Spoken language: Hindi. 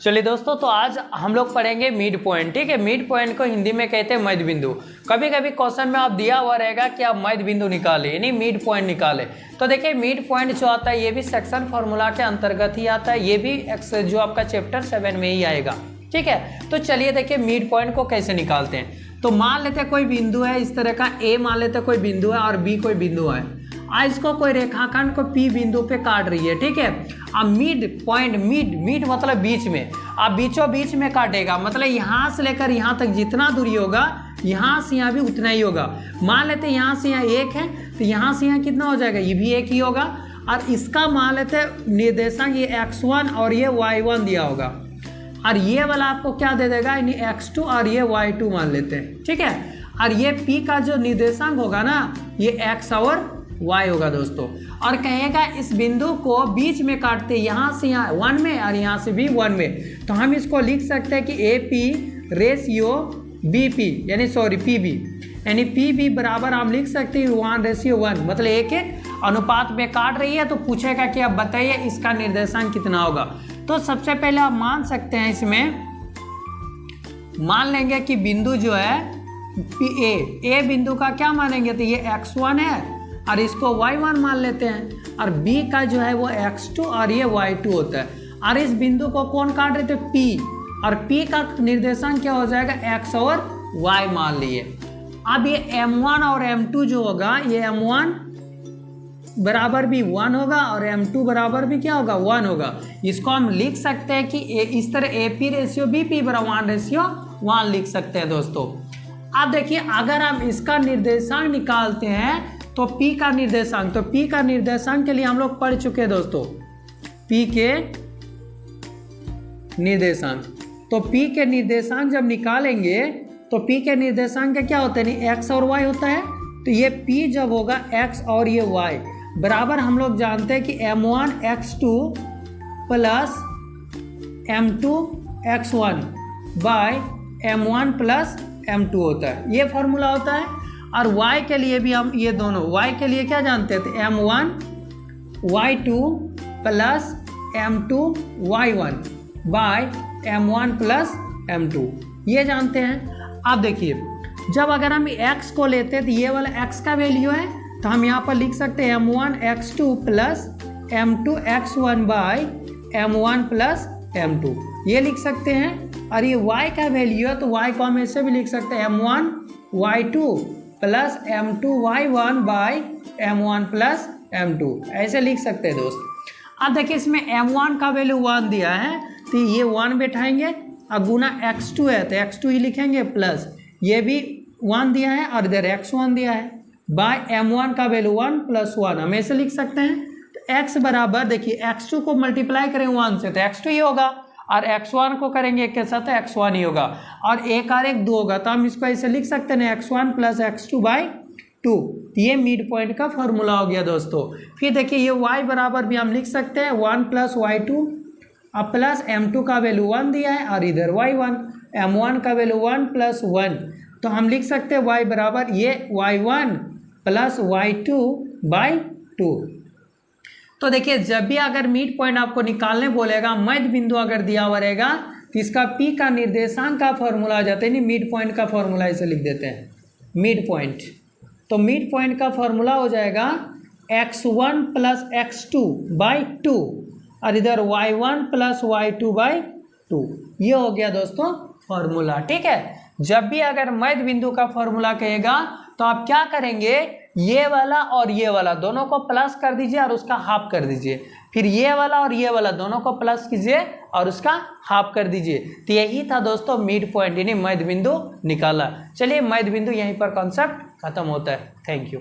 चलिए दोस्तों, तो आज हम लोग पढ़ेंगे मिड पॉइंट। ठीक है, मिड पॉइंट को हिंदी में कहते हैं मध्य बिंदु। कभी कभी क्वेश्चन में आप दिया हुआ रहेगा कि आप मध्य बिंदु निकाले, यानी मिड पॉइंट निकाले। तो देखिए मिड पॉइंट जो आता है ये भी सेक्शन फॉर्मूला के अंतर्गत ही आता है, ये भी जो आपका चैप्टर 7 में ही आएगा। ठीक है, तो चलिए देखिए मिड पॉइंट को कैसे निकालते हैं। तो मान लेते हैं कोई बिंदु है इस तरह का, ए मान लेते हैं कोई बिंदु है और बी कोई बिंदु है। आज इसको कोई रेखाखंड को पी बिंदु पे काट रही है। ठीक है, अब मिड पॉइंट, मिड मतलब बीच में, अब बीचों बीच में काटेगा, मतलब यहाँ से लेकर यहाँ तक जितना दूरी होगा यहाँ से यहाँ भी उतना ही होगा। मान लेते हैं यहाँ से यहाँ 1 है, तो यहाँ से यहाँ कितना हो जाएगा, ये भी 1 ही होगा। और इसका मान लेते हैं निर्देशांक ये x1 और ये y1 दिया होगा, और ये वाला आपको क्या दे देगा, यानी x2 और ये y2 मान लेते हैं। ठीक है, और ये p का जो निर्देशांक होगा ना, ये x और y होगा दोस्तों। और कहेगा इस बिंदु को बीच में काटते, यहाँ से यहाँ 1 में और यहाँ से भी 1 में, तो हम इसको लिख सकते हैं कि AP रेशियो BP, यानी सॉरी PB, यानी PB बराबर हम लिख सकते हैं 1:1, मतलब 1:1 अनुपात में काट रही है। तो पूछेगा कि आप बताइए इसका निर्देशांक कितना होगा। तो सबसे पहले आप मान सकते हैं, इसमें मान लेंगे कि बिंदु जो है ए बिंदु का क्या मानेंगे, तो ये x1 है और इसको y1 मान लेते हैं, और b का जो है वो x2 और ये y2 होता है। और इस बिंदु को कौन काट रहे थे, p, और p का निर्देशांक क्या हो जाएगा, x और y मान लिए। अब ये m1 और m2 जो होगा, ये m1 बराबर भी 1 होगा और m2 बराबर भी क्या होगा, 1 होगा। इसको हम लिख सकते हैं कि इस तरह AP रेशियो BP बराबर 1:1 लिख सकते हैं दोस्तों। अब देखिए अगर हम इसका निर्देशांक निकालते हैं तो P का निर्देशांक, तो P का निर्देशांक के लिए हम लोग पढ़ चुके हैं दोस्तों, P के निर्देशांक। तो P के निर्देशांक जब निकालेंगे तो P के निर्देशांक का क्या होता है, नहीं x और y होता है। तो ये P जब होगा x और ये y बराबर, हम लोग जानते हैं कि m1 x2 plus m2 x1 bye m1 plus m2 होता है, ये फॉर्मूला होता है। और y के लिए भी हम ये दोनों, y के लिए क्या जानते थे, m1 y2 plus m2 y1 bye m1 plus m2, ये जानते हैं। अब देखिए जब अगर हम x को लेते हैं तो ये वाला x का वैल्यू है, तो हम यहाँ पर लिख सकते हैं m1 x2 plus m2 x1 bye m1 plus m2, ये लिख सकते हैं। और ये y का वैल्यू है, तो y को हम ऐसे भी लिख सकते हैं m1 y2 plus m2 y1 bye m1 plus m2, ऐसे लिख सकते हैं दोस्त। अब देखिए इसमें m1 का वैल्यू 1 दिया है, तो ये 1 बैठाएंगे, और गुना x2 है तो x2 ही लिखेंगे, प्लस ये भी 1 दिया है और इधर x1 दिया है, बाय m1 का वैल्यू 1 प्लस 1 हम ऐसे लिख सकते हैं। तो x बराबर, देखिए x2 को मल्टीप्लाई करें 1 से तो x2 ही होगा, और x1 को करेंगे एक के साथ तो x1 ही होगा, और 1 और 1 2 होगा, तो हम इसको ऐसे लिख सकते हैं x1 प्लस x2 बाई 2। ये मिड पॉइंट का फॉर्मूला हो गया दोस्तों। फिर देखिए ये y बराबर भी हम लिख सकते हैं 1 प्लस y2, अब प्लस m2 का वैल्यू 1 दिया है और इधर y1, m1 का वैल्यू 1 प्लस 1, तो हम लिख सकते हैं y बराबर ये y1 प्लस y2 बाई 2। तो देखिए जब भी अगर मिड पॉइंट आपको निकालने बोलेगा, मध्य बिंदु अगर दिया हुआ रहेगा, तो इसका P का निर्देशांक का फॉर्मूला आ जाता है, नहीं मिड पॉइंट का फॉर्मूला इसे लिख देते हैं मिड पॉइंट। तो मिड पॉइंट का फॉर्मूला हो जाएगा x1 प्लस x2 बाई 2 और इधर y1 प्लस y2 बाई 2, ये हो गया दोस्तों फॉर्मूला। ठीक है, जब भी अगर मध्य बिंदु का फॉर्मूला कहेगा तो आप क्या करेंगे, ये वाला और ये वाला दोनों को प्लस कर दीजिए और उसका हाफ कर दीजिए, फिर ये वाला और ये वाला दोनों को प्लस कीजिए और उसका हाफ कर दीजिए। तो यही था दोस्तों मिड पॉइंट, यानी मध्य बिंदु निकाला। चलिए मध्य बिंदु यहीं पर कॉन्सेप्ट खत्म होता है। Thank you.